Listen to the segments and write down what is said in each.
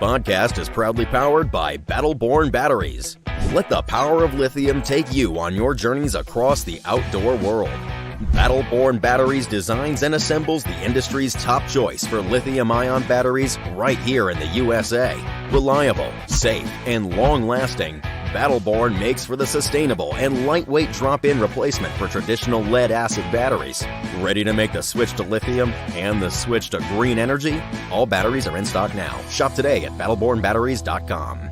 Podcast is proudly powered by Battleborn Batteries. Let the power of lithium take you on your journeys across the outdoor world. Battleborn Batteries designs and assembles the industry's top choice for lithium-ion batteries right here in the USA. Reliable, safe, and long-lasting, Battleborn makes for the sustainable and lightweight drop-in replacement for traditional lead-acid batteries. Ready to make the switch to lithium and the switch to green energy? All batteries are in stock now. Shop today at battlebornbatteries.com.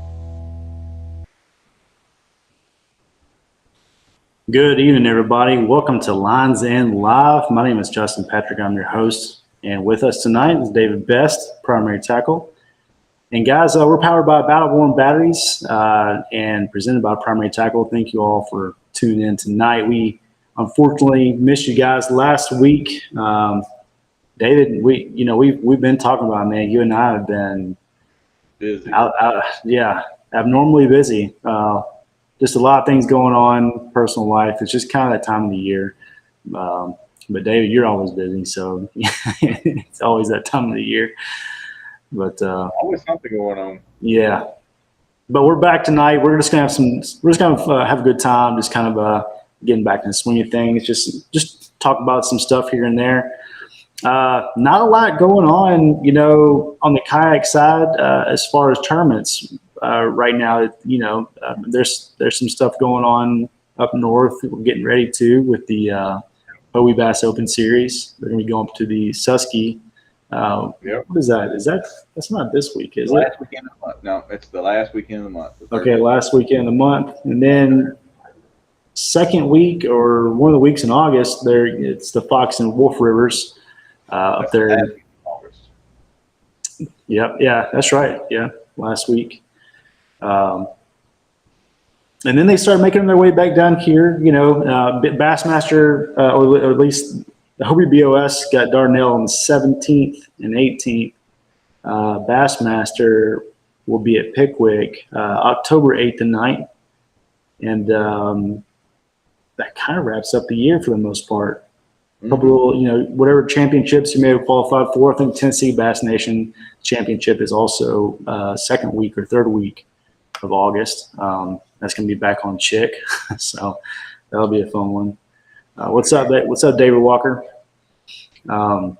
Good evening, everybody. Welcome to Lines End Live. My name is Justin Patrick. I'm your host. And with us tonight is David Best, primary tackle. And guys, we're powered by Battleborn Batteries and presented by Primary Tackle. Thank you all for tuning in tonight. We unfortunately missed you guys last week. David, we've been talking about it, man. You and I have been busy. Abnormally busy. Just a lot of things going on, personal life. It's just kind of that time of the year. But David, you're always busy, so it's always that time of the year. But always something going on. Yeah, but we're back tonight. We're just gonna have a good time, just kind of getting back in the swing of things. Just talk about some stuff here and there. Not a lot going on, on the kayak side as far as tournaments right now. There's some stuff going on up north that we're getting ready to with the Bowie Bass Open Series. They're gonna be going up to the Susky. Yep. What is that? That's not this week, is it? Last weekend of the month. No, it's the last weekend of the month. Okay, last weekend of the month. And then second week or one of the weeks in August, it's the Fox and Wolf Rivers up there. Yep, yeah, that's right. Yeah, last week. And then they started making their way back down here, Bassmaster, or at least the Hobie BOS got Dardanelle on the 17th and 18th. Bassmaster will be at Pickwick October 8th and 9th. And that kind of wraps up the year for the most part. A couple of, whatever championships you may have qualified for. I think Tennessee Bass Nation Championship is also second week or third week of August. That's going to be back on Chick. So that'll be a fun one. What's up, David Walker? But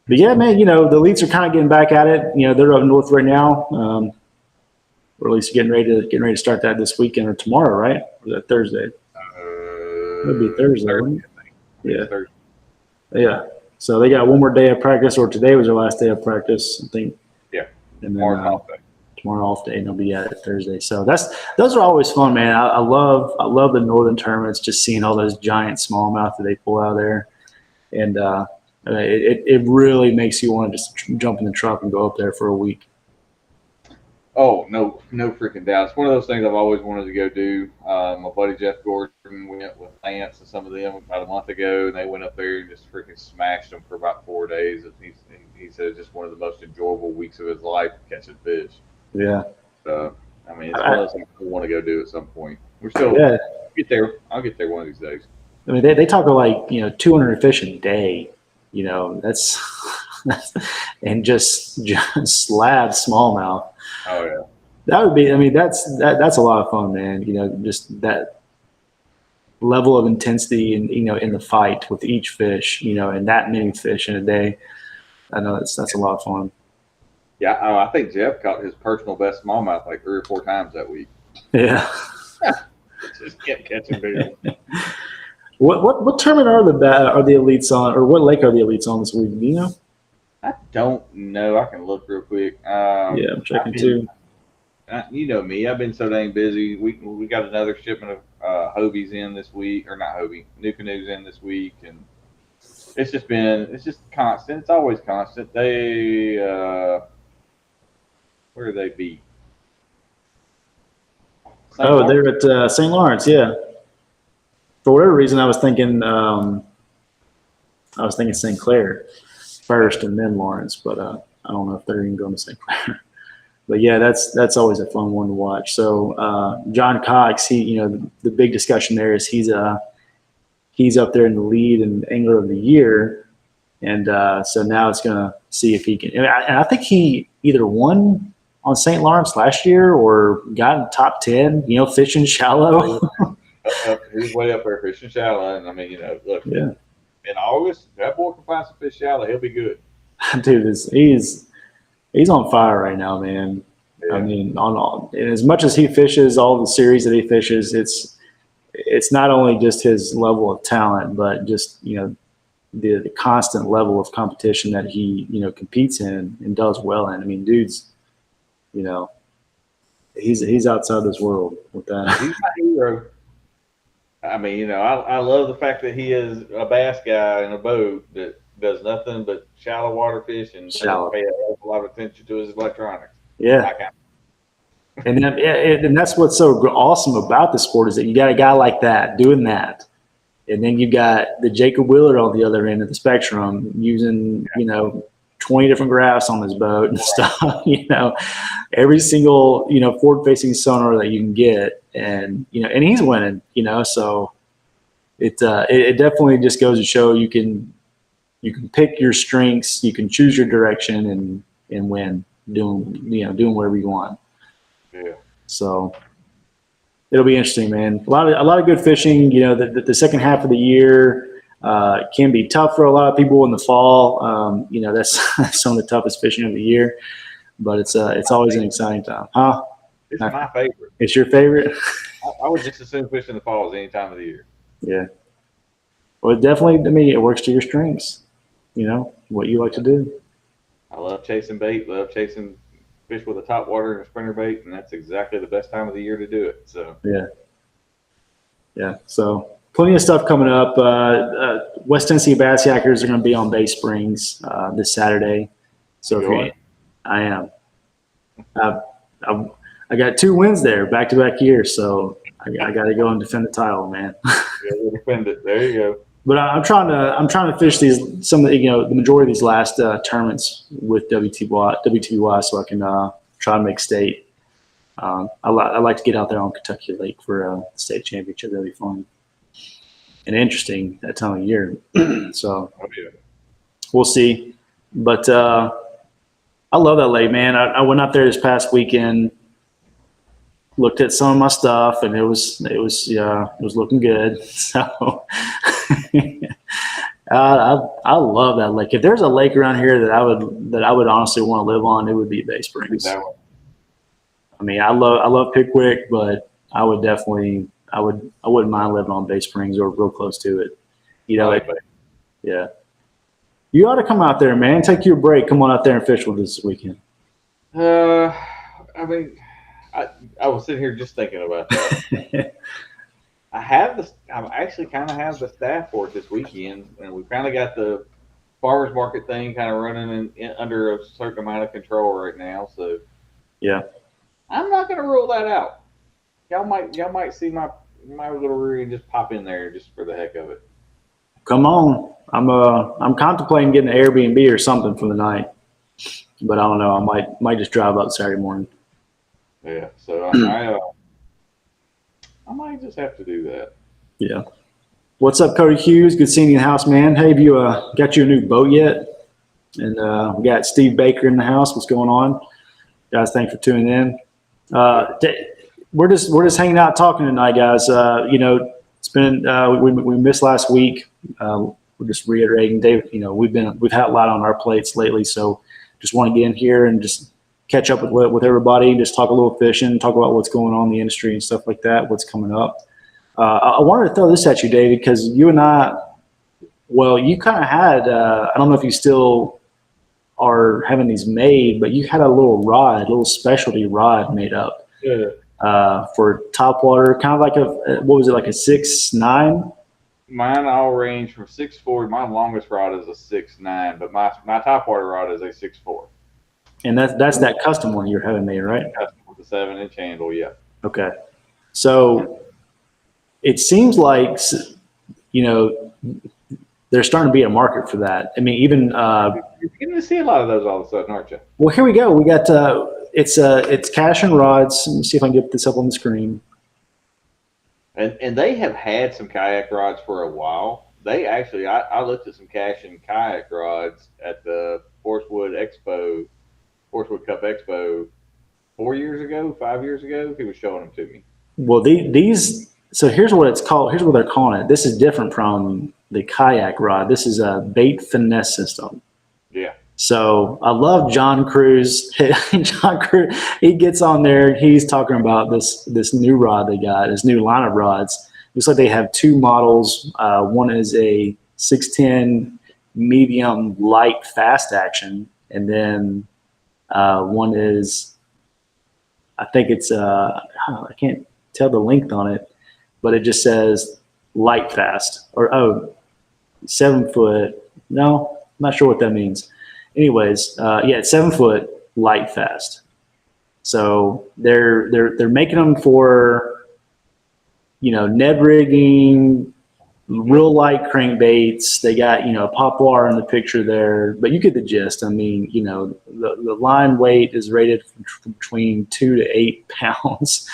yeah, man, the elites are kind of getting back at it. They're up north right now, or at least getting ready to start that this weekend or tomorrow, right? Or is that Thursday? It'll be Thursday, wouldn't it? Yeah. Thursday. Yeah. So they got one more day of practice, or today was their last day of practice, I think. Yeah. And then Tomorrow off day, and they'll be at it Thursday. So those are always fun, man. I love the northern tournaments, just seeing all those giant smallmouth that they pull out of there, and it really makes you want to just jump in the truck and go up there for a week. Oh, no freaking doubt. It's one of those things I've always wanted to go do. My buddy Jeff Gordon went with Lance and some of them about a month ago, and they went up there and just freaking smashed them for about 4 days. And he said it's just one of the most enjoyable weeks of his life catching fish. Yeah. So, it's one of those things I want to go do at some point. We're still get there. I'll get there one of these days. I mean, they talk about 200 fish a day. That's and just slab smallmouth. Oh yeah. That would be. That's a lot of fun, man. Just that level of intensity and in the fight with each fish. And that many fish in a day. I know that's a lot of fun. Yeah, I think Jeff caught his personal best smallmouth like 3 or 4 times that week. Yeah. Just kept catching big ones. What tournament are the elites on, or what lake are the elites on this week? Do you know? I don't know. I can look real quick. Yeah, I'm checking too. You know me. I've been so dang busy. We got another shipment of Hobies in this week, or not Hobie, New Canoes in this week, and it's just constant. It's always constant. They where do they be? They're at St. Lawrence. Yeah. For whatever reason, I was thinking St. Clair first and then Lawrence, but I don't know if they're even going to St. Clair. But yeah, that's always a fun one to watch. So John Cox, the big discussion there is he's up there in the lead in Angler of the Year, and so now it's going to see if he can. And I think he either won on St. Lawrence last year or got in top 10. Fishing shallow. He's way up there fishing shallow, and I mean, look, yeah. In August, that boy can find some fish shallow. He'll be good. Dude, he's on fire right now, man. Yeah. I mean, and as much as he fishes all the series that he fishes, it's not only just his level of talent, but just the constant level of competition that he competes in and does well in. I mean, dude's he's outside this world with that. He's my hero. I mean, I love the fact that he is a bass guy in a boat that does nothing but shallow water fish and doesn't pay a lot of attention to his electronics. Yeah. And that's what's so awesome about the sport is that you got a guy like that doing that. And then you got the Jacob Willard on the other end of the spectrum using, 20 different graphs on his boat and stuff, every single, forward-facing sonar that you can get. And, and he's winning, so it definitely just goes to show you can pick your strengths, you can choose your direction and win doing whatever you want. Yeah. So it'll be interesting, man. A lot of good fishing. The second half of the year can be tough for a lot of people in the fall. That's some of the toughest fishing of the year, but it's always an exciting time, huh? It's my favorite. It's your favorite? I would just assume fish in the fall is any time of the year. Yeah. Well, definitely, to me, it works to your strengths. What you like to do. I love chasing bait, love chasing fish with a top water and a spinner bait, and that's exactly the best time of the year to do it. So yeah. So plenty of stuff coming up. West Tennessee Bass Yackers are going to be on Bay Springs this Saturday. So I am. I got 2 wins there, back-to-back years. So I got to go and defend the title, man. Yeah, we'll defend it. There you go. But I'm trying to fish some of the the majority of these last tournaments with WTY so I can try to make state. I like to get out there on Kentucky Lake for a state championship. That'd be fun and interesting that time of year. So we'll see. But I love that lake, man. I went out there this past weekend, looked at some of my stuff, and it was looking good. So I love that lake. If there's a lake around here that I would honestly want to live on, it would be Bay Springs. I mean, I love Pickwick, but I wouldn't mind living on Bay Springs or real close to it. Yeah. You ought to come out there, man. Take you a break. Come on out there and fish with us this weekend. I mean, I was sitting here just thinking about that. I actually kind of have the staff for it this weekend, and we kind of got the farmers market thing kind of running under a certain amount of control right now. So yeah, I'm not going to rule that out. Y'all might see my little rear end just pop in there just for the heck of it. Come on. I'm contemplating getting an Airbnb or something for the night, but I don't know. I might just drive up Saturday morning. Yeah, so I might just have to do that. Yeah. What's up, Cody Hughes? Good seeing you in the house, man. Hey, have you got you a new boat yet? And we got Steve Baker in the house. What's going on, guys? Thanks for tuning in. We're just hanging out talking tonight, guys. It's been we missed last week. we're just reiterating, Dave, we've had a lot on our plates lately, so just want to get in here and just catch up with everybody, just talk a little fishing, talk about what's going on in the industry and stuff like that, what's coming up. I wanted to throw this at you, David, because you and I, well, you kind of had, I don't know if you still are having these made, but you had a little specialty rod made up for topwater, kind of like what was it, like a 6'9"? Mine all range from 6'4". My longest rod is a 6'9", but my topwater rod is a 6'4". And that's that custom one you're having made, right? Custom with the 7-inch handle, yeah. Okay. So it seems like, there's starting to be a market for that. I mean, even you're getting to see a lot of those all of a sudden, aren't you? well, here we go. We got it's Cash and Rods. Let me see if I can get this up on the screen. And they have had some kayak rods for a while. They actually, I looked at some Cash and kayak rods at the Forest Wood Cup Expo 4 years ago, 5 years ago. He was showing them to me. Well, these. So here's what it's called. Here's what they're calling it. This is different from the kayak rod. This is a bait finesse system. Yeah. So I love John Cruz. John Cruz, he gets on there. He's talking about this new rod they got, this new line of rods. Looks like they have two models. One is a 610 medium light fast action, and then one is, I think it's I can't tell the length on it, but it just says light fast or 7 foot. No, I'm not sure what that means. Anyways, it's 7 foot light fast. So they're making them for, Ned rigging, real light crankbaits. They got, a poplar in the picture there, but you get the gist. I mean, the line weight is rated from between 2 to 8 pounds.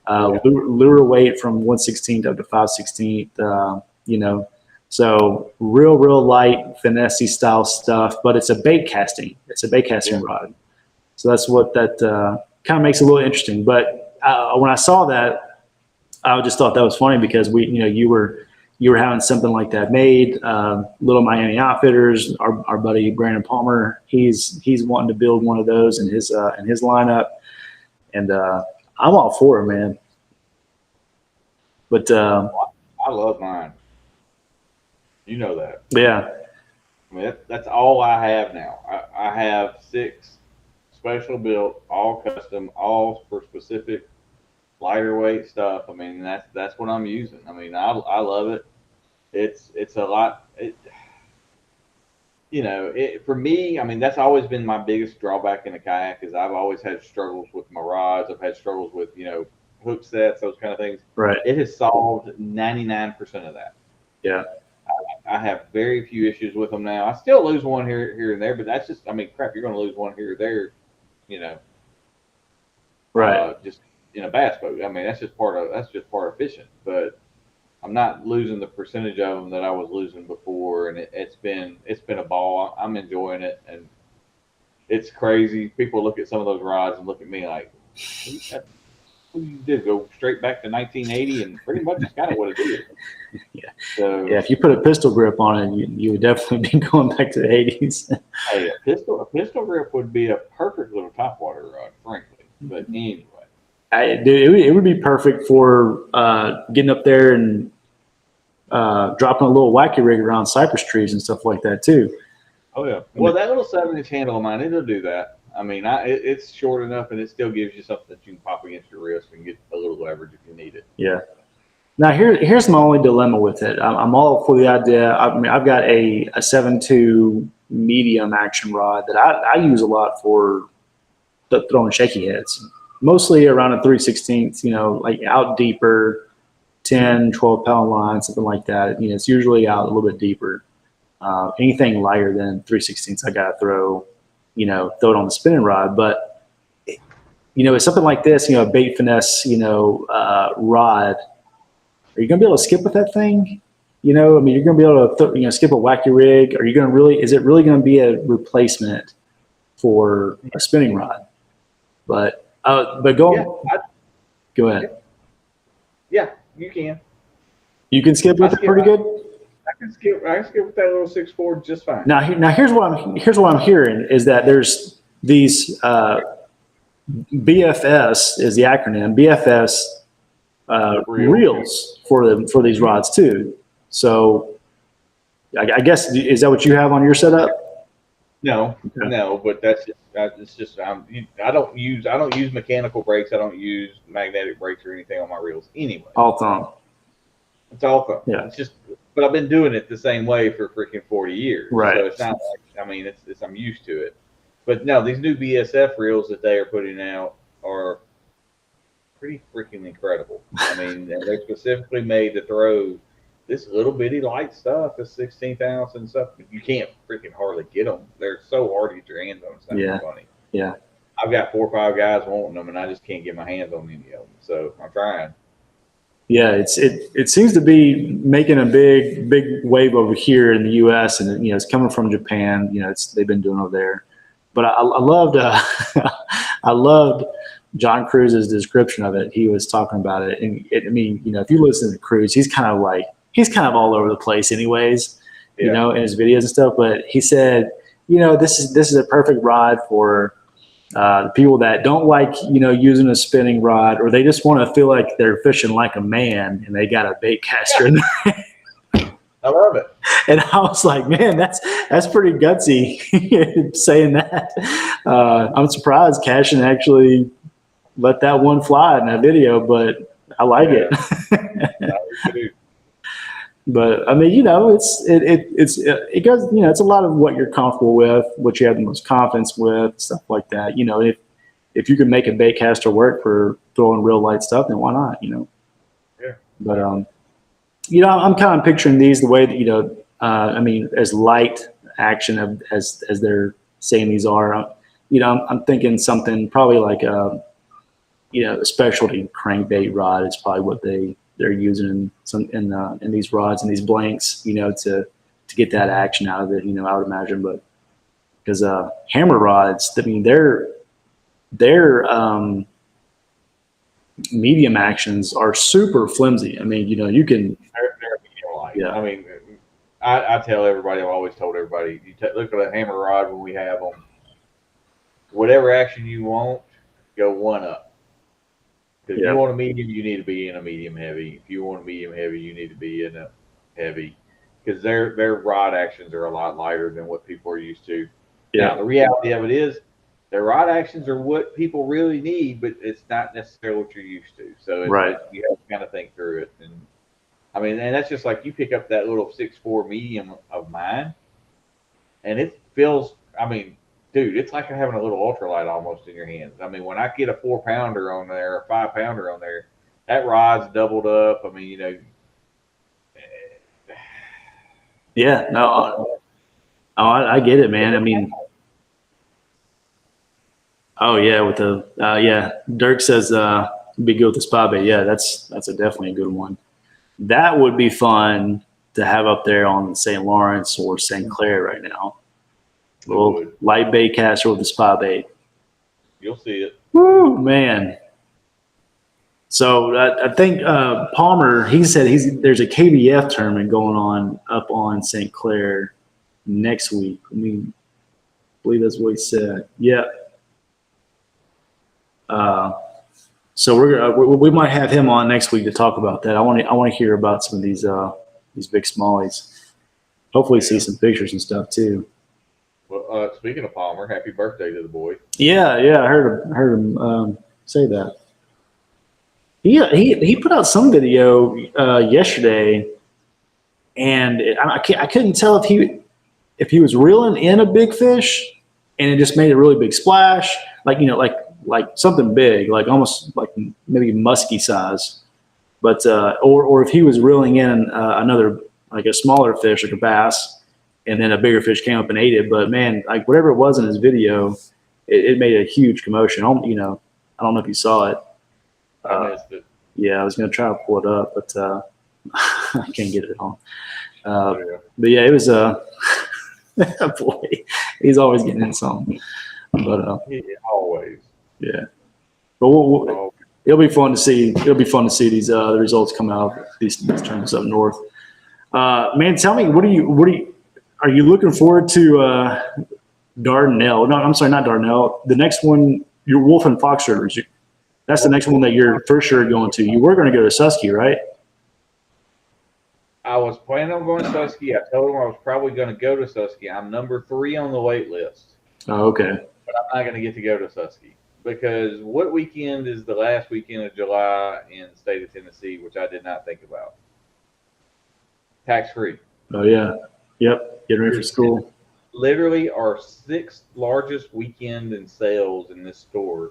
Lure weight from 1/16 up to 5/16. So real light finesse style stuff, but it's a bait casting. It's a bait casting rod. So that's what that kind of makes it a little interesting. But when I saw that, I just thought that was funny because you were having something like that made. Little Miami Outfitters, our buddy Brandon Palmer, he's wanting to build one of those in his lineup, and I'm all for it, man. But I love mine. You know that. Yeah. I mean, that's all I have now. I have 6 special built, all custom, all for specific lighter weight stuff. I mean, that's what I'm using. I mean, I love it. It's a lot. For me, I mean, that's always been my biggest drawback in a kayak is I've always had struggles with my rods. I've had struggles with, hook sets, those kind of things. Right. It has solved 99% of that. Yeah. I have very few issues with them now. I still lose one here and there, but that's just, I mean, crap, you're going to lose one here or there, Right. Just in a bass boat. I mean, that's just part of fishing. But I'm not losing the percentage of them that I was losing before, and it's been a ball. I'm enjoying it, and it's crazy. People look at some of those rods and look at me like, what you did, go straight back to 1980, and pretty much it's kind of what it is. Yeah. So, if you put a pistol grip on it, you would definitely be going back to the 80s. Hey, a pistol grip would be a perfect little topwater rod, frankly. But anyway, it would be perfect for getting up there and dropping a little wacky rig around cypress trees and stuff like that too. Oh yeah. Well, that little 7-inch handle of mine, it'll do that. I mean, it's short enough, and it still gives you something that you can pop against your wrist and get a little leverage if you need it. Yeah. Now here's my only dilemma with it. I'm all for the idea. I mean, I've got a 7.2 medium action rod that I use a lot for throwing shaky heads, mostly around a 3/16. Like out deeper, 10, 12 pound line, something like that. It's usually out a little bit deeper. Anything lighter than 3/16, I gotta throw it on the spinning rod. But it's something like this, a bait finesse, rod. Are you going to be able to skip with that thing? I mean, you're going to be able to, skip a wacky rig. Are you going to is it really going to be a replacement for a spinning rod? But go ahead. Yeah, you can. You can skip with it pretty good? can skip with that little 6'4" just fine. Now here's what I'm hearing is that there's these BFS is the acronym, BFS reels for these rods too. So I guess, is that what you have on your setup? No, Okay. no, but it's just I don't use mechanical brakes. I don't use magnetic brakes or anything on my reels anyway. All thumb. It's all fun. Yeah. It's just, but I've been doing it the same way for freaking 40 years. Right. So it's not like, I mean, it's I'm used to it. But no, these new BSF reels that they are putting out are pretty freaking incredible. I mean, they're specifically made to throw this little bitty light stuff, this 16th ounce and stuff. You can't freaking hardly get them. They're so hard to get your hands on. It's not even funny. Yeah. I've got 4 or 5 guys wanting them, and I just can't get my hands on any of them. So I'm trying. Yeah, it seems to be making a big wave over here in the U.S. and it's coming from Japan. They've been doing over there. But I loved I loved John Cruz's description of it. He was talking about it, and if you listen to Cruz, he's kind of all over the place, anyways. Yeah. In his videos and stuff. But he said, this is a perfect rod for people that don't like, using a spinning rod, or they just want to feel like they're fishing like a man and they got a bait caster in there. I love it. And I was like, man, that's pretty gutsy saying that. I'm surprised Cashin actually let that one fly in that video, but I like it. But I mean, it goes, it's a lot of what you're comfortable with, what you have the most confidence with, stuff like that. If you can make a bait caster work for throwing real light stuff, then why not? Yeah. But I'm kind of picturing these the way that as light action as they're saying these are. I'm thinking something probably like a specialty crankbait rod is probably what they're using in these rods and these blanks, to get that action out of it, I would imagine. But because hammer rods, I mean, their medium actions are super flimsy. I mean, you can. They're medium light. Yeah. I mean, I tell everybody, I've always told everybody, look at a hammer rod when we have them. Whatever action you want, go one up. Because if you want a medium, you need to be in a medium heavy. If you want a medium heavy, you need to be in a heavy. Because their rod actions are a lot lighter than what people are used to. Yeah. Now, the reality of it is, their rod actions are what people really need, but it's not necessarily what you're used to. So it's Right. like you have to kind of think through it. And I mean, and that's just like you pick up that little 6'4" medium of mine, and it feels, I mean, dude, it's like having a little ultralight almost in your hands. I mean, when I get a 4-pounder on there, a 5-pounder on there, that rod's doubled up. I mean, Yeah, no, I get it, man. I mean, oh yeah, with the Dirk says be good with the spot bait. Yeah, that's definitely a good one. That would be fun to have up there on St. Lawrence or St. Clair right now. Little light bait caster with the spot bait. you'll see it. Woo, man. So I think Palmer, he said there's a KBF tournament going on up on St. Clair next week. I believe that's what he said. Yeah. So we might have him on next week to talk about that. I want to hear about some of these big smallies. Hopefully see some pictures and stuff too. Well, speaking of Palmer, happy birthday to the boy. Yeah, I heard him say that. He put out some video yesterday, and I couldn't tell if he was reeling in a big fish, and it just made a really big splash, like something big, like almost like maybe musky size, but or if he was reeling in another, like a smaller fish, like a bass, and then a bigger fish came up and ate it. But man, like whatever it was in his video, it made a huge commotion. I don't know if you saw it. I missed it. Yeah, I was gonna try to pull it up, but I can't get it on. Yeah. But yeah, it was boy, he's always getting in something. But Always. yeah, but it'll be fun to see. It'll be fun to see these the results come out of these tournaments up north. Man, tell me, are you looking forward to Dardanelle? No, I'm sorry, not Dardanelle. The next one, your Wolf and Fox Rivers. That's the next one that you're for sure going to. You were going to go to Susky, right? I was planning on going to Susky. I told him I was probably going to go to Susky. I'm number 3 on the wait list. Oh, okay. But I'm not going to get to go to Susky because what weekend is the last weekend of July in the state of Tennessee, which I did not think about? Tax-free. Oh, yeah. Yep. Getting ready for school. Literally our 6th largest weekend in sales in this store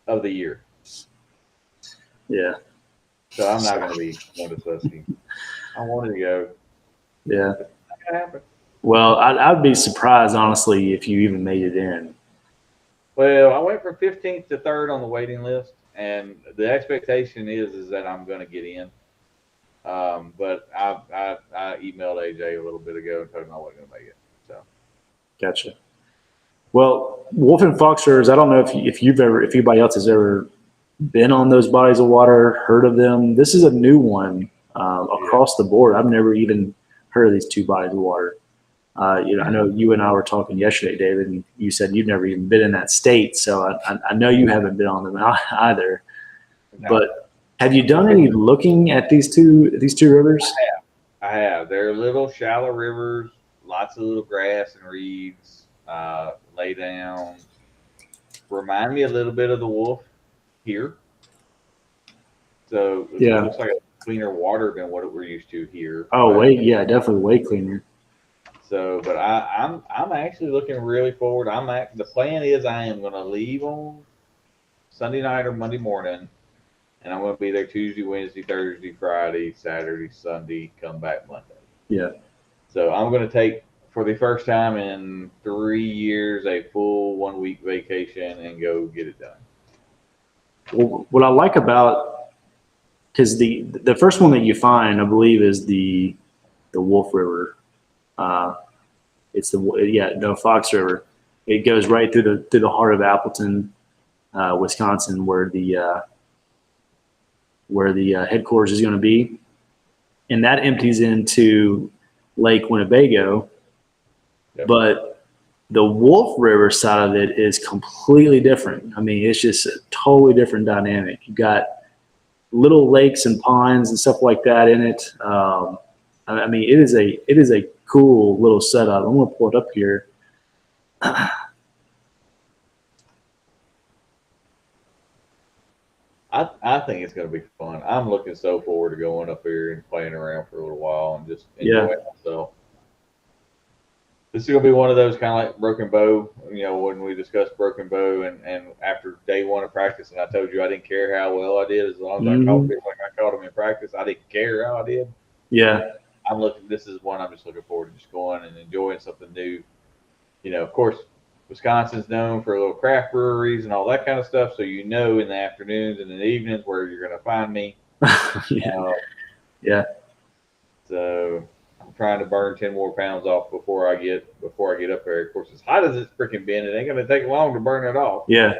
of the year. Yeah. So I'm not going to be going to Susky. I wanted to go. Yeah. Not going to happen. Well, I'd be surprised, honestly, if you even made it in. Well, I went from 15th to 3rd on the waiting list, and the expectation is that I'm going to get in. But I emailed AJ a little bit ago and told him I wasn't going to make it. So. Gotcha. Well, Wolf and Fox Rivers, I don't know if anybody else has ever been on those bodies of water, heard of them. This is a new one across the board. I've never even heard of these 2 bodies of water. I know you and I were talking yesterday, David, and you said you've never even been in that state. So I know you haven't been on them either. No. But have you done any looking at these two rivers? I have. They're little shallow rivers, lots of little grass and reeds, lay down. Remind me a little bit of the Wolf here. So it looks like a cleaner water than what we're used to here. Oh, definitely way cleaner. So, but I'm actually looking really forward. The plan is I am going to leave on Sunday night or Monday morning, and I'm going to be there Tuesday, Wednesday, Thursday, Friday, Saturday, Sunday, come back Monday. Yeah. So I'm going to take, for the first time in 3 years, a full 1 week vacation and go get it done. Well, what I like about, because the first one that you find, I believe, is the Wolf River. It's Fox River. It goes right through the heart of Appleton, Wisconsin, where the headquarters is going to be, and that empties into Lake Winnebago. Yep. But the Wolf River side of it is completely different. I mean, it's just a totally different dynamic. You've got little lakes and ponds and stuff like that in it. I mean, it is a cool little setup. I'm going to pull it up here. I think it's going to be fun. I'm looking so forward to going up here and playing around for a little while and just enjoying myself. This is going to be one of those kind of like Broken Bow, when we discussed Broken Bow and after day 1 of practice, and I told you I didn't care how well I did as long as I caught people like I caught them in practice. I didn't care how I did. Yeah. This is one I'm just looking forward to just going and enjoying something new. Of course, Wisconsin's known for little craft breweries and all that kind of stuff. So, in the afternoons and in the evenings where you're going to find me. Yeah. So I'm trying to burn 10 more pounds off before I get up there. Of course, as hot as it's freaking been, it ain't going to take long to burn it off. Yeah.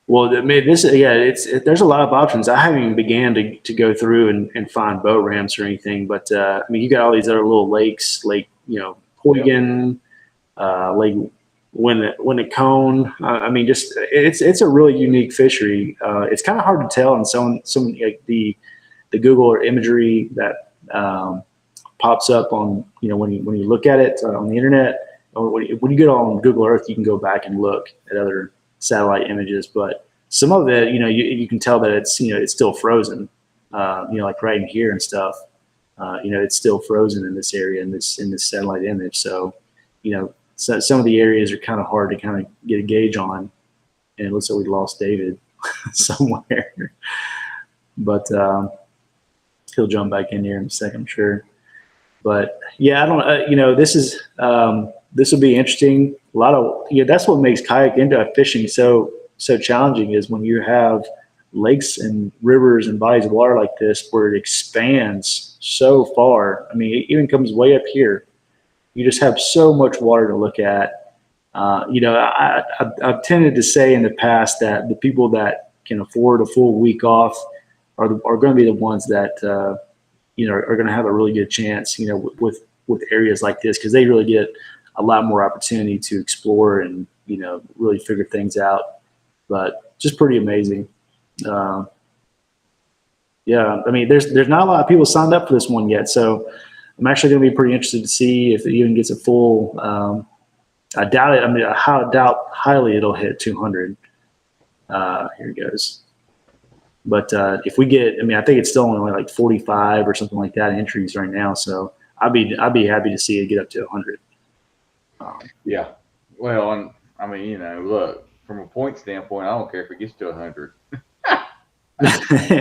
Well, I mean, there's a lot of options. I haven't even began to go through and find boat ramps or anything, but I mean, you got all these other little lakes, Lake Huygen, Lake Winnacone. I mean, just it's a really unique fishery. It's kind of hard to tell in some like the Google or imagery that pops up on when you look at it on the internet, or when you get on Google Earth, you can go back and look at other satellite images, but some of it, you can tell that it's still frozen, like right in here and stuff. It's still frozen in this area in this satellite image. So, so some of the areas are kind of hard to kind of get a gauge on, and it looks like we lost David somewhere, but he'll jump back in here in a second, I'm sure. But yeah, I don't, this will be interesting. A lot of, that's what makes kayak indoor fishing so challenging, is when you have lakes and rivers and bodies of water like this where it expands so far. I mean, it even comes way up here. You just have so much water to look at. I've tended to say in the past that the people that can afford a full week off are going to be the ones that, are going to have a really good chance, with areas like this, because they really get a lot more opportunity to explore and, really figure things out. But just pretty amazing. Yeah, I mean, there's not a lot of people signed up for this one yet, so I'm actually going to be pretty interested to see if it even gets a full. I doubt it. I mean, I doubt highly it'll hit 200. Here it goes. But if we get, I mean, I think it's still only like 45 or something like that entries right now. So I'd be happy to see it get up to 100. Yeah. Well, and I mean, look, from a point standpoint, I don't care if it gets to 100.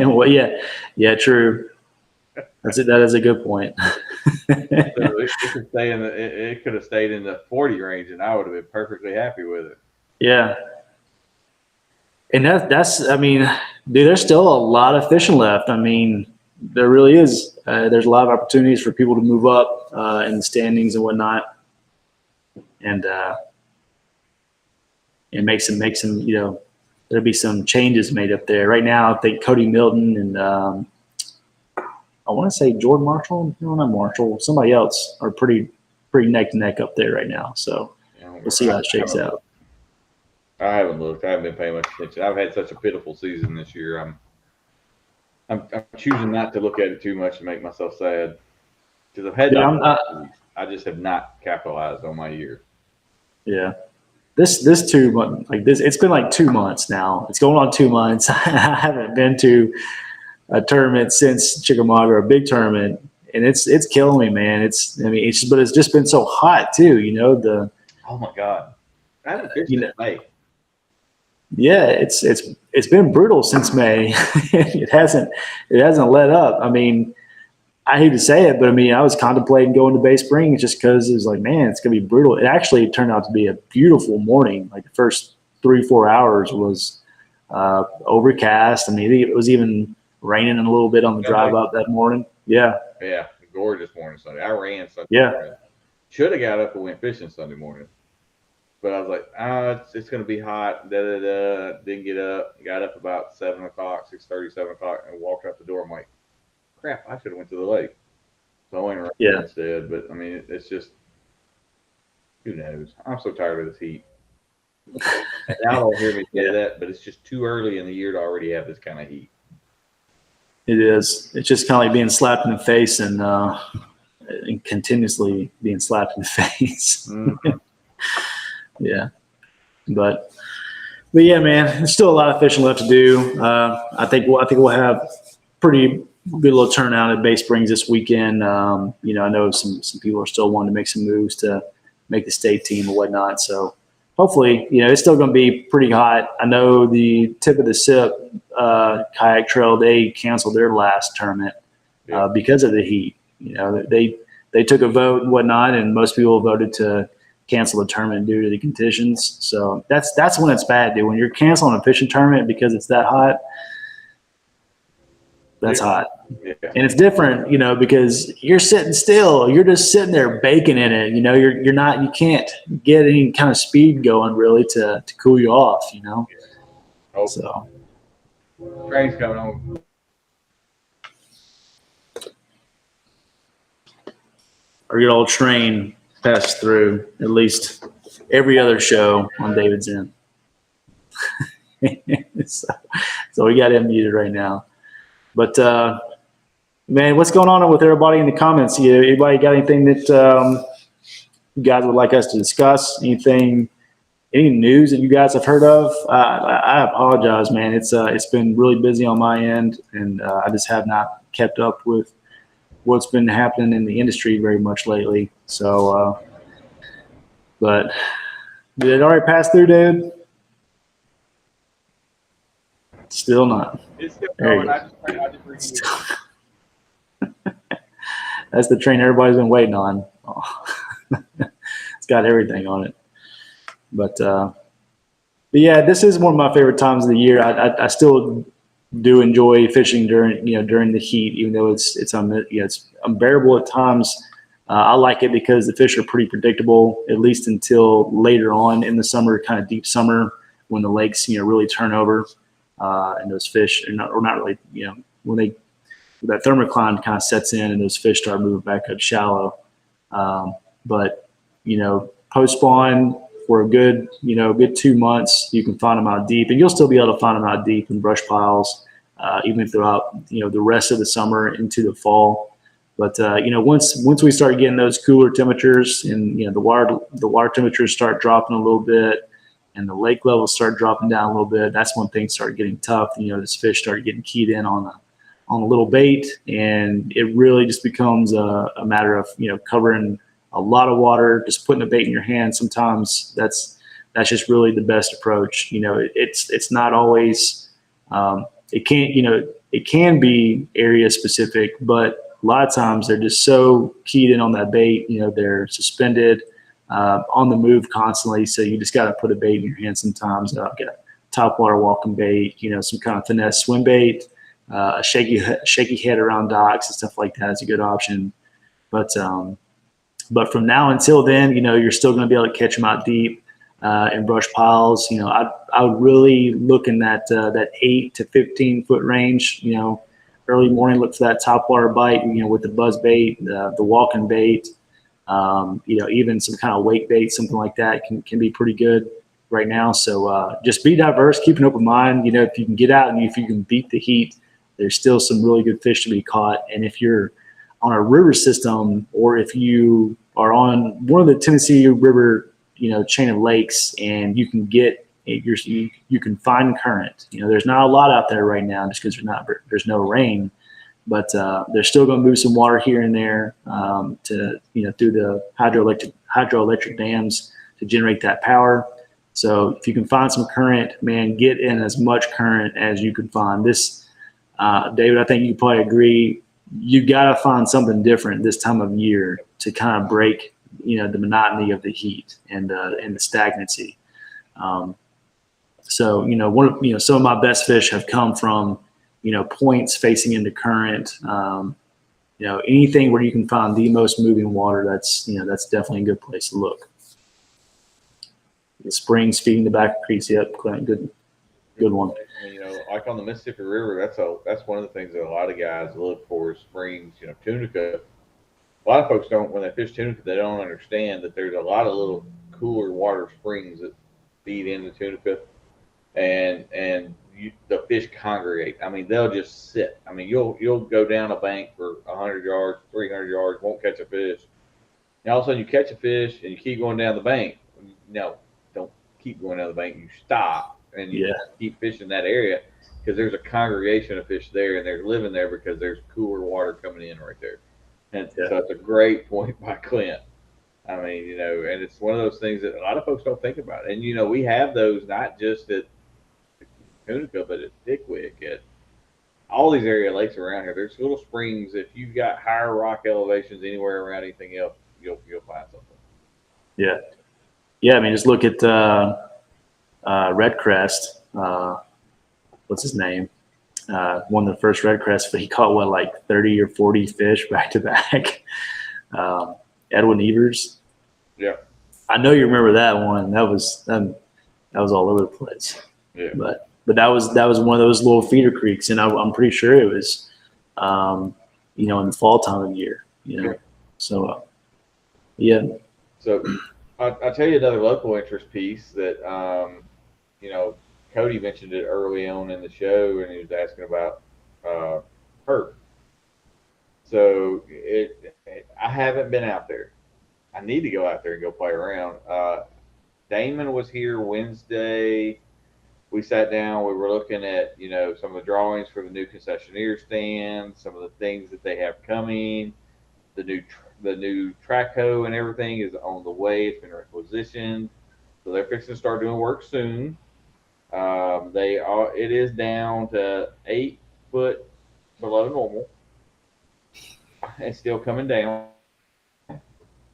Well, yeah, true. That is a good point. It could have stayed in the 40 range, and I would have been perfectly happy with it. Yeah. And that's I mean, dude, there's still a lot of fishing left. I mean, there really is. There's a lot of opportunities for people to move up in the standings and whatnot, and make some there'll be some changes made up there. Right now, I think Cody Milton and I want to say Jordan Marshall. No, not Marshall. Somebody else are pretty neck to neck up there right now. So we'll see how it shakes out. I haven't looked. I haven't been paying much attention. I've had such a pitiful season this year. I'm choosing not to look at it too much and make myself sad, because I've had I just have not capitalized on my year. Yeah. This 2 months, like this, it's been like 2 months now. It's going on 2 months. I haven't been to a tournament since Chickamauga, a big tournament, and it's killing me, man. But it's just been so hot too. Oh my God, I haven't fished in May. Yeah, it's been brutal since May. It hasn't let up. I mean, I hate to say it, but I mean, I was contemplating going to Bay Springs just because it was like, man, it's gonna be brutal. It actually turned out to be a beautiful morning. Like the first 3-4 hours was overcast. I mean, it was even raining a little bit on the drive up that morning. Yeah. Yeah, gorgeous morning Sunday. I ran Sunday. Yeah. Morning. Should have got up and went fishing Sunday morning, but I was like, it's gonna be hot. Didn't get up. Got up about 7 o'clock, 6:30, 7 o'clock, and walked out the door. I'm like, crap, I should have went to the lake. So I went around instead. But I mean, it's just, who knows? I'm so tired of this heat. Y'all don't hear me say that, but it's just too early in the year to already have this kind of heat. It is. It's just kind of like being slapped in the face and continuously being slapped in the face. Mm-hmm. Yeah. But yeah, man, there's still a lot of fishing left to do. I think we'll have pretty good little turnout at Bay Springs this weekend. I know some people are still wanting to make some moves to make the state team and whatnot. So hopefully, it's still going to be pretty hot. I know the Tip of the Sip kayak trail, they canceled their last tournament because of the heat. They took a vote and whatnot, and most people voted to cancel the tournament due to the conditions. So that's when it's bad, dude. When you're canceling a fishing tournament because it's that hot, that's hot. Yeah. And it's different, because you're sitting still. You're just sitting there baking in it. You can't get any kind of speed going really to cool you off, Oh, So train's coming on. our good old train passed through at least every other show on David's Inn. so we got him muted right now. But man, what's going on with everybody in the comments? Anybody got anything that you guys would like us to discuss? Any news that you guys have heard of? I apologize, man. It's been really busy on my end, and I just have not kept up with what's been happening in the industry very much lately. So, but did it already pass through, dude? Still not. It's still There you going. go. I just That's the train everybody's been waiting on. Oh. It's got everything on it. But yeah, this is one of my favorite times of the year. I still do enjoy fishing during the heat, even though it's unbearable at times. I like it because the fish are pretty predictable, at least until later on in the summer, kind of deep summer, when the lakes really turn over, and those fish are not really when they that thermocline kind of sets in and those fish start moving back up shallow. But post spawn for a good 2 months, you can find them out deep, and you'll still be able to find them out deep in brush piles, even throughout the rest of the summer into the fall. But once we start getting those cooler temperatures and the water temperatures start dropping a little bit, and the lake levels start dropping down a little bit, that's when things start getting tough. This fish start getting keyed in on a little bait, and it really just becomes a matter of covering a lot of water, just putting the bait in your hand. Sometimes that's just really the best approach. It's not always it can be area specific, but a lot of times they're just so keyed in on that bait. They're suspended on the move constantly, so you just got to put a bait in your hand sometimes. Get a topwater walking bait, some kind of finesse swim bait, a shaky head around docks and stuff like that is a good option. But from now until then, you're still going to be able to catch them out deep in brush piles. I would really look in that 8 to 15 foot range. Early morning, look for that topwater bite. With the buzz bait, the walking bait. Even some kind of wake bait, something like that can be pretty good right now. So just be diverse, keep an open mind. If you can get out and if you can beat the heat, there's still some really good fish to be caught. And if you're on a river system, or if you are on one of the Tennessee River, chain of lakes, and you can you can find current. There's not a lot out there right now just because there's no rain. But they're still going to move some water here and there to through the hydroelectric dams to generate that power. So if you can find some current, man, get in as much current as you can find. This, David, I think you probably agree. You got to find something different this time of year to kind of break the monotony of the heat and the stagnancy. So some of my best fish have come from points facing into current, anything where you can find the most moving water. That's definitely a good place to look. The springs feeding the back of creeks. Yep, good one. Like on the Mississippi River, that's one of the things that a lot of guys look for is springs. Tunica. A lot of folks don't, when they fish tunica, they don't understand that there's a lot of little cooler water springs that feed into tunica, and the fish congregate. I mean, they'll just sit. I mean, you'll go down a bank for 100 yards, 300 yards, won't catch a fish. And all of a sudden you catch a fish and you keep going down the bank. No, don't keep going down the bank. You stop and you keep fishing that area because there's a congregation of fish there and they're living there because there's cooler water coming in right there. And so that's a great point by Clint. I mean, and it's one of those things that a lot of folks don't think about. And, we have those not just at Tunica, but at Pickwick, at all these area lakes around here. There's little springs. If you've got higher rock elevations anywhere around anything else, you'll find something. Yeah. I mean, just look at Red Crest. What's his name? Won the first Red Crest, but he caught like 30 or 40 fish back to back. Edwin Evers. Yeah, I know you remember that one. That was all over the place. Yeah, but that was one of those little feeder creeks, and I'm pretty sure it was, in the fall time of year. So yeah. So I'll tell you another local interest piece that Cody mentioned it early on in the show, and he was asking about perp. So I haven't been out there. I need to go out there and go play around. Damon was here Wednesday. We sat down. We were looking at some of the drawings for the new concessionaire stand, some of the things that they have coming. The new track hoe and everything is on the way. It's been requisitioned, so they're fixing to start doing work soon. It is down to 8 foot below normal. It's still coming down.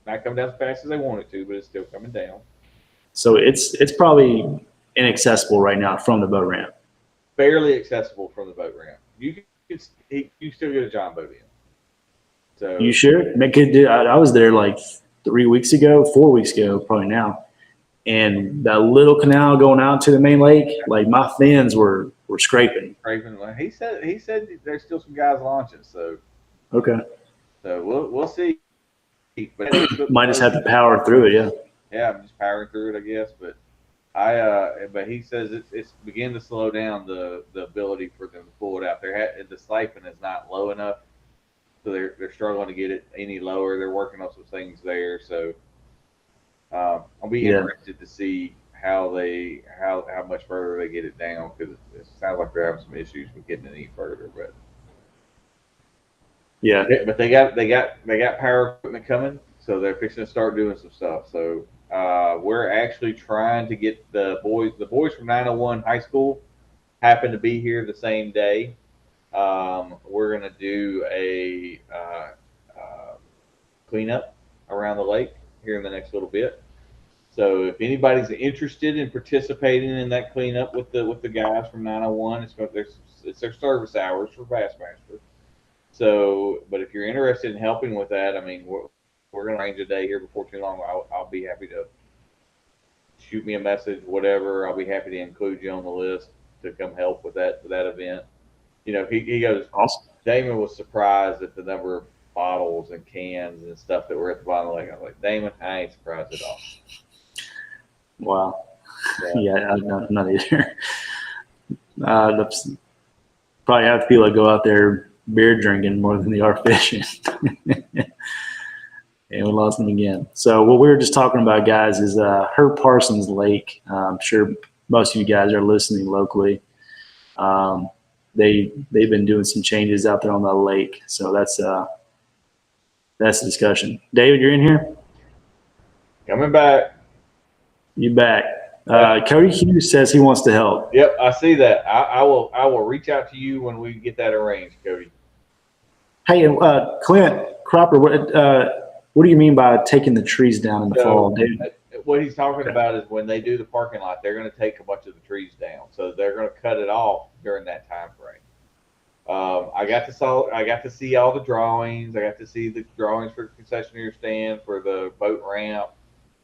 Not coming down as fast as they want it to, but it's still coming down. So it's probably inaccessible right now from the boat ramp. Barely accessible from the boat ramp. You still get a John boat in. So you sure? I was there like 4 weeks ago, probably now. and that little canal going out to the main lake, like my fins were scraping. Craven, he said there's still some guys launching, so Okay. we'll see. But Might just have to power through it, yeah. Yeah, I'm just powering through it, I guess. But but he says it's beginning to slow down the ability for them to pull it out. The siphon is not low enough, so they're struggling to get it any lower. They're working on some things there, so I'll be interested to see how much further they get it down, because it sounds like they're having some issues with getting it any further. But yeah, but they got power equipment coming, so they're fixing to start doing some stuff. So we're actually trying to get the boys from 901 High School happen to be here the same day. We're gonna do a cleanup around the lake here in the next little bit. So if anybody's interested in participating in that cleanup with the guys from 901, it's their service hours for Bassmaster. So, but if you're interested in helping with that, I mean, we're going to arrange a day here before too long. I'll be happy to shoot me a message, whatever. I'll be happy to include you on the list to come help with that event. You know, he goes, awesome. Damon was surprised at the number of bottles and cans and stuff that were at the bottom of the lake. I was like, Damon, I ain't surprised at all. Wow. Yeah, I'm not either. Probably have people that go out there beer drinking more than they are fishing. And we lost them again. So what we were just talking about, guys, is Herb Parsons Lake. I'm sure most of you guys are listening locally. They've been doing some changes out there on that lake. So that's the discussion. David, you're in here? Coming back. You back. Cody Hughes says he wants to help. Yep, I see that. I will reach out to you when we get that arranged, Cody. Hey, Clint Cropper, what do you mean by taking the trees down in the fall, David? What he's talking about is when they do the parking lot, they're going to take a bunch of the trees down. So they're going to cut it off during that time frame. I got to see all the drawings. I got to see the drawings for the concessionaire stand, for the boat ramp,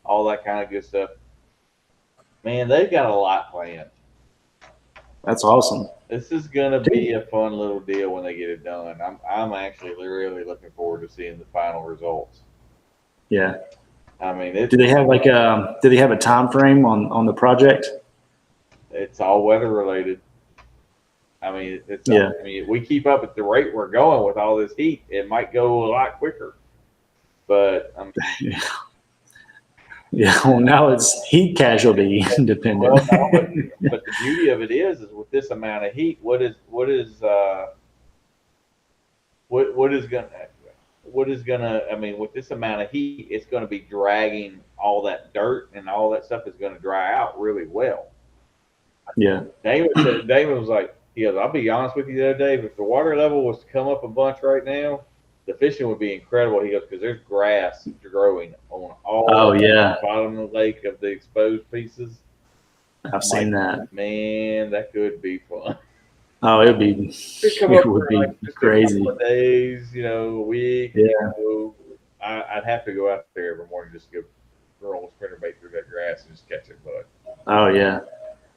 all that kind of good stuff. Man, they've got a lot planned. That's awesome. This is going to be a fun little deal when they get it done. I'm actually really looking forward to seeing the final results. Yeah. I mean, do they have a time frame on the project? It's all weather related. I mean, yeah. I mean, if we keep up at the rate we're going with all this heat, it might go a lot quicker. But yeah, well, now it's heat casualty dependent. Well, no, but the beauty of it is with this amount of heat, what is gonna? I mean, with this amount of heat, it's going to be dragging all that dirt, and all that stuff is going to dry out really well. Yeah. Damon was like, he goes, I'll be honest with you the other day, if the water level was to come up a bunch right now, the fishing would be incredible. He goes, because there's grass growing on all the bottom of the lake of the exposed pieces. I've seen that. Man, that could be fun. Oh, it would be crazy. A couple of days, a week. Yeah. I'd have to go out there every morning just to go roll a spinner bait through that grass and just catch a bug. Oh yeah.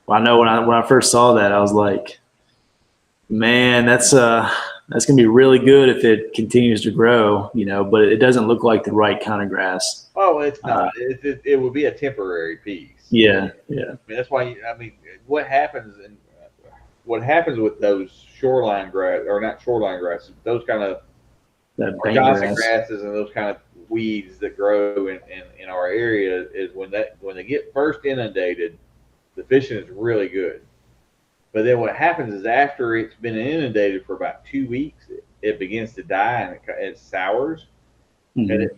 Well, I know when I first saw that, I was like, man, that's gonna be really good if it continues to grow, but it doesn't look like the right kind of grass. Oh, it's not. It would be a temporary piece. Yeah. I mean, that's why. What happens with those shoreline grass, or not shoreline grasses, those kind of Johnson grasses and those kind of weeds that grow in our area, is when they get first inundated, the fishing is really good. But then what happens is after it's been inundated for about 2 weeks, it begins to die and it sours, and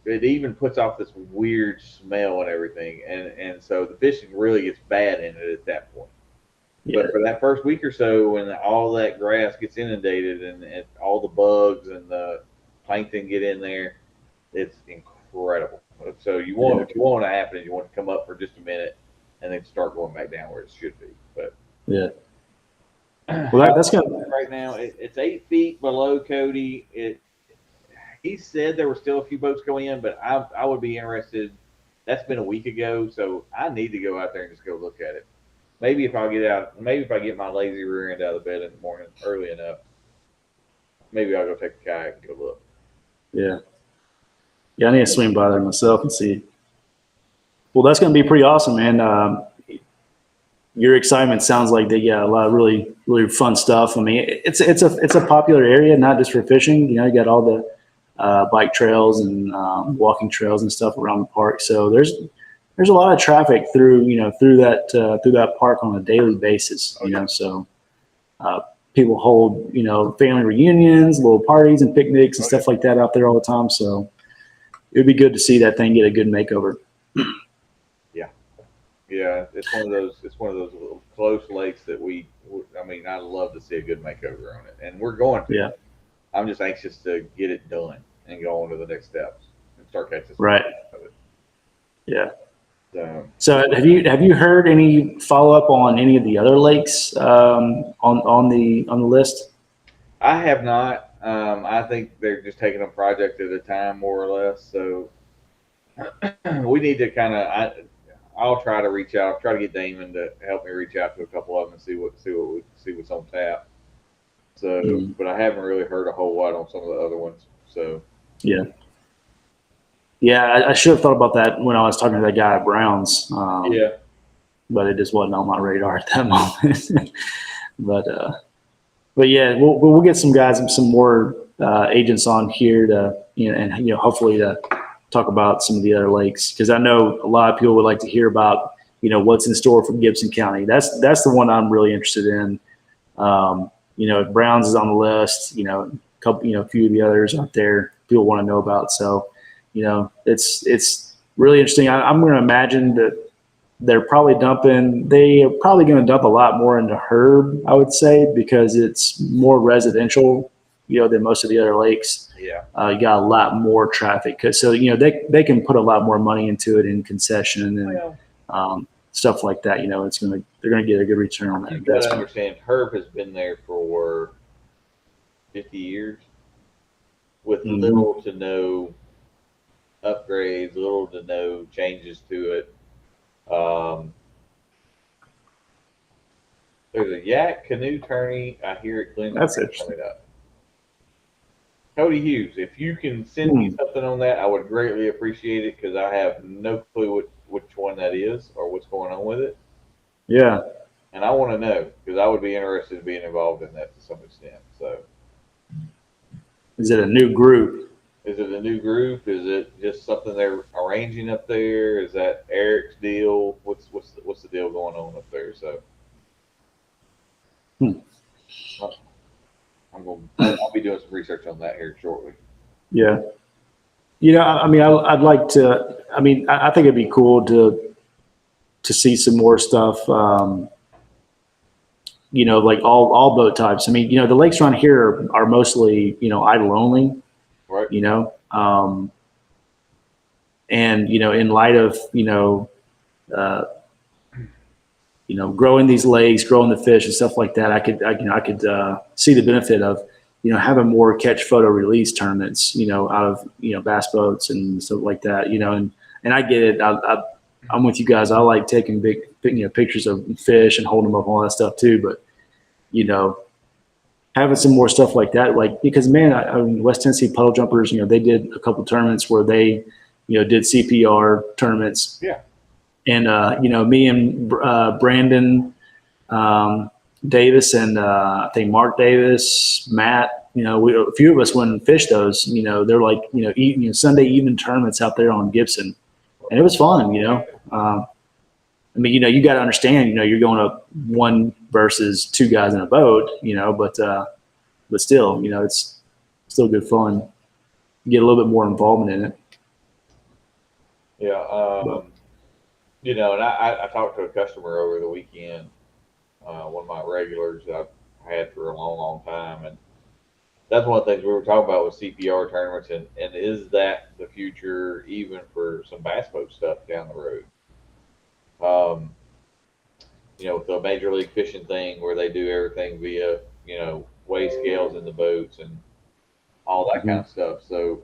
it even puts off this weird smell and everything, and so the fishing really gets bad in it at that point. Yeah. But for that first week or so, when all that grass gets inundated and all the bugs and the plankton get in there, it's incredible. So what you want to happen is you want to come up for just a minute and then start going back down where it should be. But yeah. Well, that's good. Right now, it's 8 feet below Cody. He said there were still a few boats going in, but I would be interested that's been a week ago, so I need to go out there and just go look at it. Maybe if I get out, maybe if I get my lazy rear end out of bed in the morning early enough, maybe I'll go take a kayak and go look. Yeah. Yeah, I need to swing by there myself and see. Well, that's going to be pretty awesome, man. Your excitement sounds like they got a lot of really, really fun stuff. I mean, it's a popular area, not just for fishing. You know, you got all the bike trails and walking trails and stuff around the park. So there's a lot of traffic through that park on a daily basis. You know, so people hold family reunions, little parties and picnics and stuff like that out there all the time. So it would be good to see that thing get a good makeover. Yeah, it's one of those little close lakes that I'd love to see a good makeover on it, and we're going to. Yeah. I'm just anxious to get it done and go on to the next steps and start catching. Right. Of it. Yeah. So have you heard any follow up on any of the other lakes on the list? I have not. I think they're just taking a project at a time, more or less. So we need to kind of. I'll try to reach out. Try to get Damon to help me reach out to a couple of them and see what's on tap. So, but I haven't really heard a whole lot on some of the other ones. So, yeah, I should have thought about that when I was talking to that guy at Browns. But it just wasn't on my radar at that moment. but yeah, we'll get some guys and some more agents on here to hopefully to talk about some of the other lakes, because I know a lot of people would like to hear about what's in store for Gibson County. That's the one I'm really interested in. Browns is on the list. A few of the others out there people want to know about. So it's really interesting. I'm going to imagine that they're probably going to dump a lot more into Herb, I would say, because it's more residential than most of the other lakes. Yeah. You got a lot more traffic. So, they can put a lot more money into it in concession and stuff like that. They're going to get a good return on that You got to investment. understand, Herb has been there for 50 years with little to no upgrades, little to no changes to it. There's a yak canoe tourney. I hear it cleaning. That's interesting. Coming up. Cody Hughes, if you can send me something on that, I would greatly appreciate it, because I have no clue which one that is or what's going on with it. Yeah. And I want to know, because I would be interested in being involved in that to some extent. So, is it a new group? is it a new group? Is it just something they're arranging up there? Is that Eric's deal? What's the deal going on up there? So, I'll be doing some research on that here shortly. Yeah. I'd like to. I think it'd be cool to see some more stuff. Like all boat types. The lakes around here are mostly idle only. Right. And in light of growing these lakes, growing the fish and stuff like that, I could see the benefit of having more catch photo release tournaments out of bass boats and stuff like that. And I get it. I'm with you guys. I like taking big pictures of fish and holding them up and all that stuff too. But having some more stuff like that, because West Tennessee Puddle Jumpers, they did a couple tournaments where they did CPR tournaments. Yeah. And me and Brandon Davis and I think Mark Davis, Matt, a few of us went and fished those. They're like Sunday evening tournaments out there on Gibson, and it was fun. You got to understand. You're going up one versus two guys in a boat. But still, it's still good fun. You get a little bit more involvement in it. Yeah. And I talked to a customer over the weekend, one of my regulars that I've had for a long, long time. And that's one of the things we were talking about with CPR tournaments. And is that the future even for some bass boat stuff down the road? With the Major League Fishing thing where they do everything via, weigh scales in the boats and all that kind of stuff. So,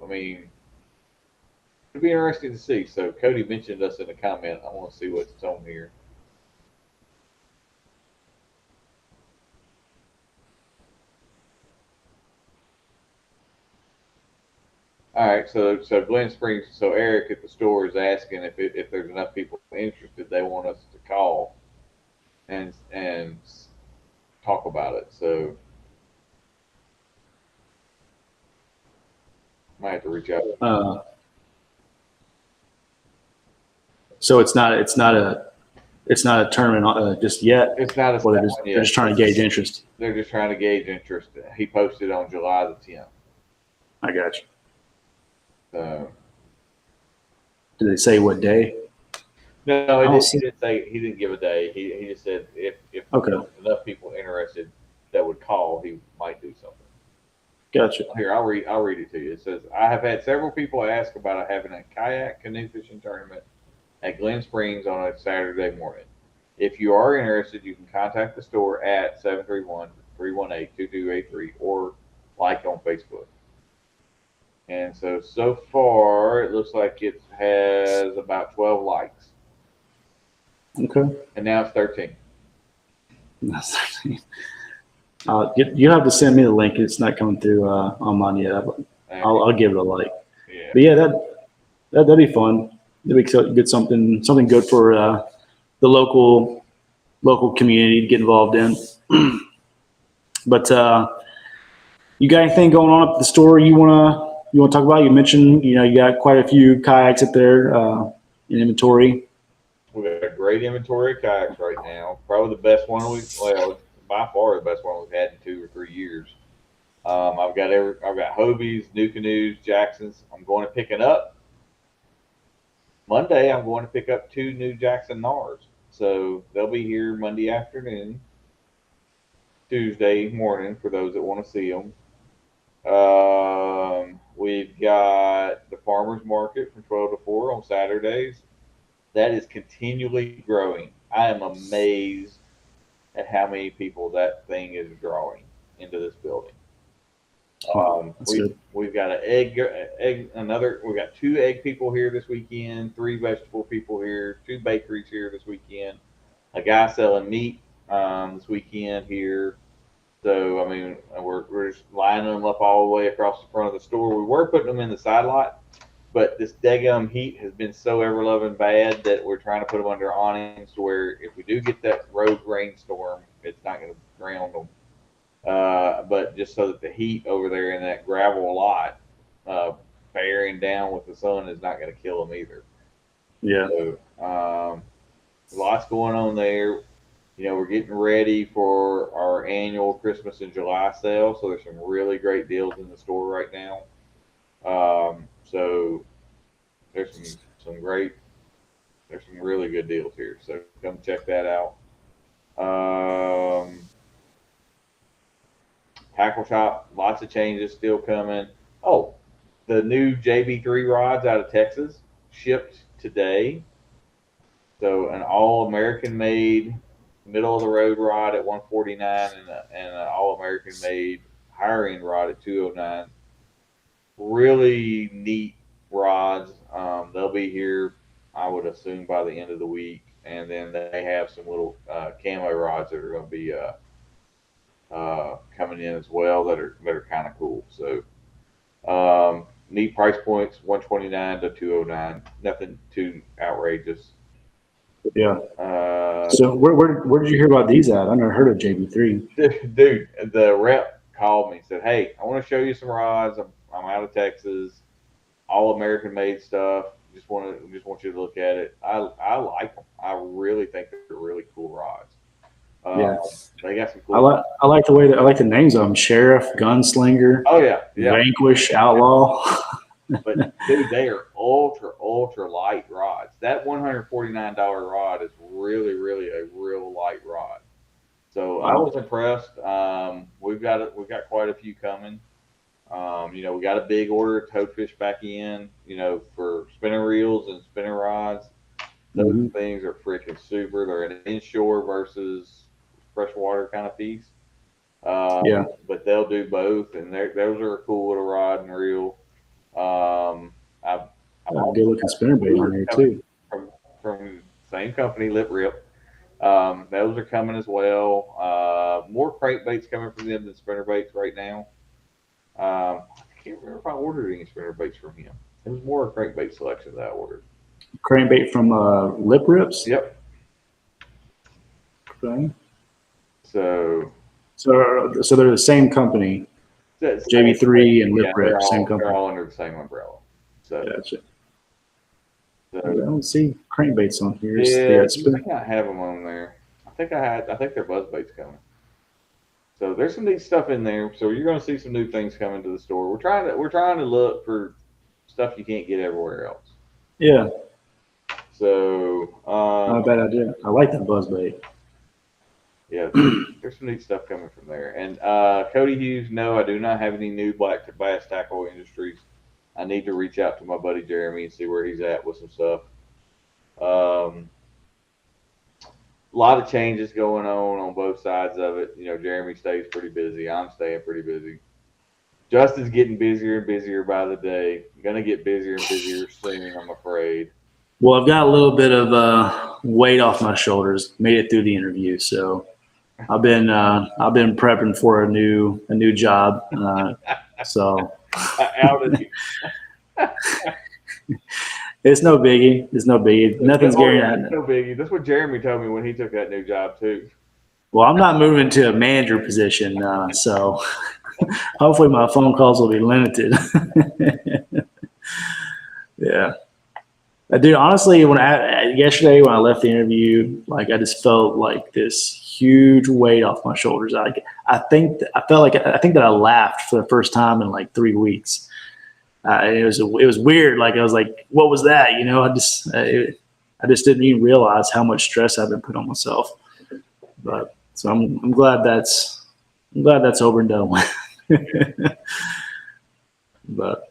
It'd be interesting to see. So Cody mentioned us in the comment. I want to see what's on here. All right, so Glen Springs. So Eric at the store is asking if there's enough people interested, they want us to call and talk about it. So might have to reach out. So it's not a tournament just yet. It's not a Well, set one they're yet. just trying to gauge interest. They're just trying to gauge interest. He posted on July the 10th. I got you. So Did they say what day? no, I'll he see. didn't say. He didn't give a day. He just said if Okay. there's enough people interested that would call, he might do something. Gotcha. Here, I'll read it to you. It says, I have had several people ask about having a kayak canoe fishing tournament at Glen Springs on a Saturday morning. If you are interested, you can contact the store at 731-318-2283 or like on Facebook. And so far, it looks like it has about 12 likes. Okay. And now it's 13. You have to send me the link. It's not coming through on mine yet. I'll give it a like. Yeah. But yeah, that'd be fun. That'd be good, something good for the local community to get involved in. But you got anything going on up at the store you wanna talk about? You mentioned you got quite a few kayaks up there in inventory. We've got a great inventory of kayaks right now. Probably the best one by far the best one we've had in 2 or 3 years. I've got Hobies, New Canoes, Jacksons. I'm going to pick it up. Monday, I'm going to pick up 2 new Jackson Nars. So they'll be here Monday afternoon, Tuesday morning for those that want to see them. We've got the farmers market from 12 to 4 on Saturdays. That is continually growing. I am amazed at how many people that thing is drawing into this building. We've got we've got 2 egg people here this weekend, 3 vegetable people here, 2 bakeries here this weekend, a guy selling meat this weekend here. So I mean, we're just lining them up all the way across the front of the store. We were putting them in the side lot, but this daggum heat has been so ever loving bad that we're trying to put them under awnings to where if we do get that rogue rainstorm, it's not going to ground them. But just so that the heat over there in that gravel lot, bearing down with the sun, is not going to kill them either. Yeah. So, lots going on there. We're getting ready for our annual Christmas in July sale, so there's some really great deals in the store right now. So there's some really good deals here. So come check that out. Tackle shop, lots of changes still coming. Oh, the new JB3 rods out of Texas shipped today. So an all-American made middle of the road rod at $149 and an all-American made higher end rod at $209. Really neat rods. They'll be here, I would assume, by the end of the week. And then they have some little camo rods that are going to be coming in as well that are kind of cool. So neat price points, $129 to $209. Nothing too outrageous. Yeah. So where did you hear about these at? I never heard of JB3. Dude, the rep called me and said, "Hey, I want to show you some rods. I'm out of Texas, all American made stuff. Just want you to look at it. I like them. I really think they're really cool rods. Yeah. They got some cool. I like the way that I like the names of them: Sheriff, Gunslinger. Oh yeah. Vanquish, Outlaw. But dude, they are ultra light rods. That $149 rod is really a real light rod. So I was impressed. We've got quite a few coming. We got a big order of toadfish back in. For spinning reels and spinning rods. Those things are freaking super. They're an inshore versus freshwater kind of piece. But they'll do both, and those are a cool little rod and reel. good looking spinnerbait on here too. From same company, Lip Rip. Those are coming as well. More crankbaits coming from them than spinnerbaits right now. I can't remember if I ordered any spinnerbaits from him. It was more a crankbait selection that I ordered. Crankbait from Lip Rips. Yep. Okay. So they're the same company. JB3 and Lip Rip, same company. They're all under the same umbrella. So, gotcha. So, I don't see crankbaits on here. Yeah, I think I have them on there. I think they're buzzbaits coming. So there's some neat stuff in there. So you're going to see some new things coming to the store. We're trying to look for stuff you can't get everywhere else. Yeah. So not a bad idea. I like that buzzbait. Yeah, there's some neat stuff coming from there. And Cody Hughes, no, I do not have any new Black Bass Tackle Industries. I need to reach out to my buddy Jeremy and see where he's at with some stuff. A lot of changes going on both sides of it. You know, Jeremy stays pretty busy. I'm staying pretty busy. Justin's getting busier and busier by the day. Going to get busier and busier soon, I'm afraid. Well, I've got a little bit of weight off my shoulders. Made it through the interview, so I've been prepping for a new job. So it's no biggie. It's no biggie. Nothing's guaranteed. No biggie. That's what Jeremy told me when he took that new job too. Well, I'm not moving to a manager position, so hopefully my phone calls will be limited. Yeah. Dude, honestly, yesterday when I left the interview, like I just felt like this huge weight off my shoulders. I think that I laughed for the first time in like 3 weeks. It was weird. Like I was like, what was that? You know, I just didn't even realize how much stress I've been putting on myself. But so I'm glad that's over and done with. But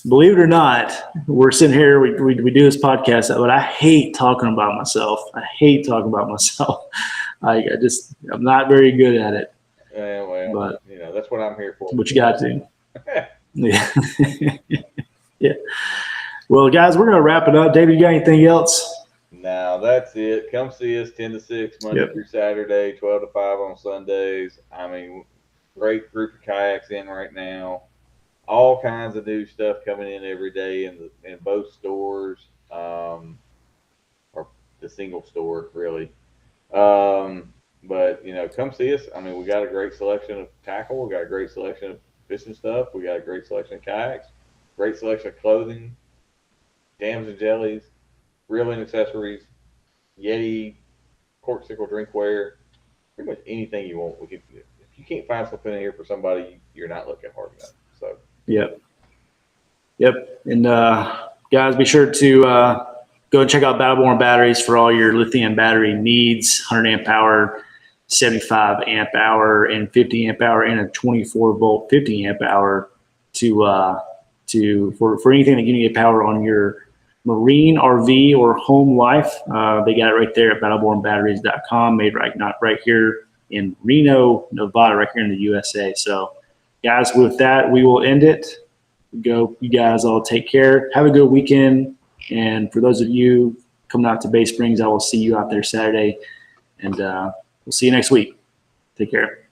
believe it or not, we're sitting here, we do this podcast, but I hate talking about myself. I'm not very good at it. Yeah, well, but you know, that's what I'm here for. But you got to. Yeah. Yeah. Well, guys, we're going to wrap it up. David, you got anything else? No, that's it. Come see us 10 to 6 Monday through Saturday, 12 to 5 on Sundays. I mean, great group of kayaks in right now. All kinds of new stuff coming in every day in both stores, or the single store, really. But, you know, come see us. I mean, we got a great selection of tackle. We got a great selection of fishing stuff. We got a great selection of kayaks, great selection of clothing, jams and jellies, reeling accessories, Yeti, corksicle drinkware, pretty much anything you want. If you can't find something in here for somebody, you're not looking hard enough. So. Yep. And guys, be sure to go and check out Battle Born Batteries for all your lithium battery needs. 100 amp hour, 75 amp hour, and 50 amp hour, and a 24 volt 50 amp hour for anything that you need power on your marine, RV, or home life. They got it right there at battlebornbatteries.com, made right here in Reno, Nevada, right here in the USA. So, guys, with that, we will end it. You guys all take care. Have a good weekend. And for those of you coming out to Bay Springs, I will see you out there Saturday. And we'll see you next week. Take care.